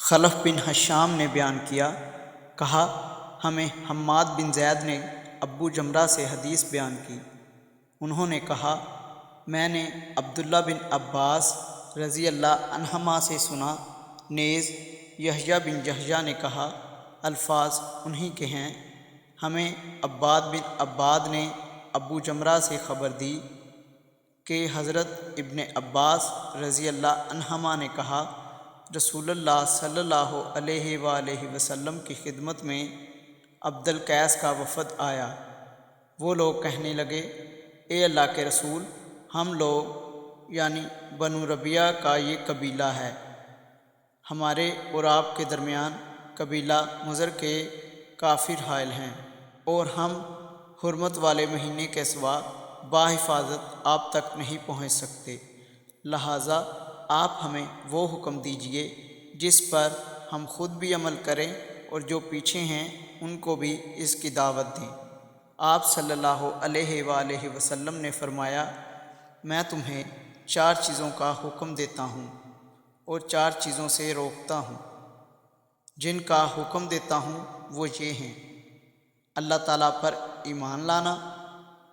خلف بن حشام نے بیان کیا، کہا ہمیں حماد بن زید نے ابو جمرہ سے حدیث بیان کی۔ انہوں نے کہا میں نے عبداللہ بن عباس رضی اللہ عنہما سے سنا، نیز یحییٰ بن یحییٰ نے کہا، الفاظ انہی کے ہیں۔ ہمیں عباد بن عباد نے ابو جمرہ سے خبر دی کہ حضرت ابن عباس رضی اللہ عنہما نے کہا، رسول اللہ صلی اللہ علیہ وآلہ وسلم کی خدمت میں عبد القیس کا وفد آیا۔ وہ لوگ کہنے لگے، اے اللہ کے رسول، ہم لوگ یعنی بنو ربیعہ کا یہ قبیلہ ہے، ہمارے اور آپ کے درمیان قبیلہ مضر کے کافر حائل ہیں، اور ہم حرمت والے مہینے کے سوا بحفاظت آپ تک نہیں پہنچ سکتے، لہٰذا آپ ہمیں وہ حکم دیجئے جس پر ہم خود بھی عمل کریں اور جو پیچھے ہیں ان کو بھی اس کی دعوت دیں۔ آپ صلی اللہ علیہ وآلہ وسلم نے فرمایا، میں تمہیں 4 چیزوں کا حکم دیتا ہوں اور 4 چیزوں سے روکتا ہوں۔ جن کا حکم دیتا ہوں وہ یہ ہیں: اللہ تعالیٰ پر ایمان لانا۔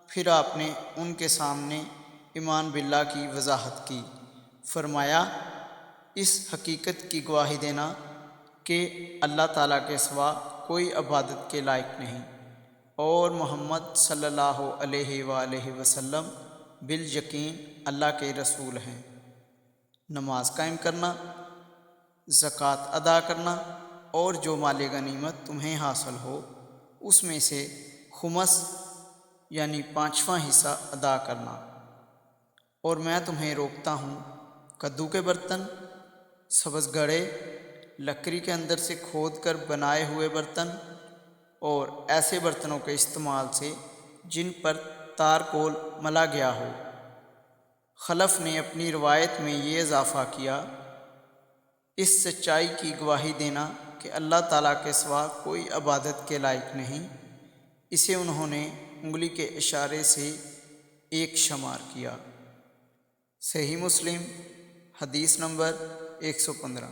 پھر آپ نے ان کے سامنے ایمان باللہ کی وضاحت کی، فرمایا اس حقیقت کی گواہی دینا کہ اللہ تعالیٰ کے سوا کوئی عبادت کے لائق نہیں، اور محمد صلی اللہ علیہ وآلہ وسلم بالیقین اللہ کے رسول ہیں۔ نماز قائم کرنا، زکوٰۃ ادا کرنا، اور جو مال غنیمت تمہیں حاصل ہو اس میں سے خمس یعنی 5واں حصہ ادا کرنا۔ اور میں تمہیں روکتا ہوں کدو کے برتن، سبز گھڑے، لکڑی کے اندر سے کھود کر بنائے ہوئے برتن، اور ایسے برتنوں کے استعمال سے جن پر تارکول ملا گیا ہو۔ خلف نے اپنی روایت میں یہ اضافہ کیا، اس سچائی کی گواہی دینا کہ اللہ تعالیٰ کے سوا کوئی عبادت کے لائق نہیں۔ اسے انہوں نے انگلی کے اشارے سے 1 شمار کیا۔ صحیح مسلم حدیث نمبر 115۔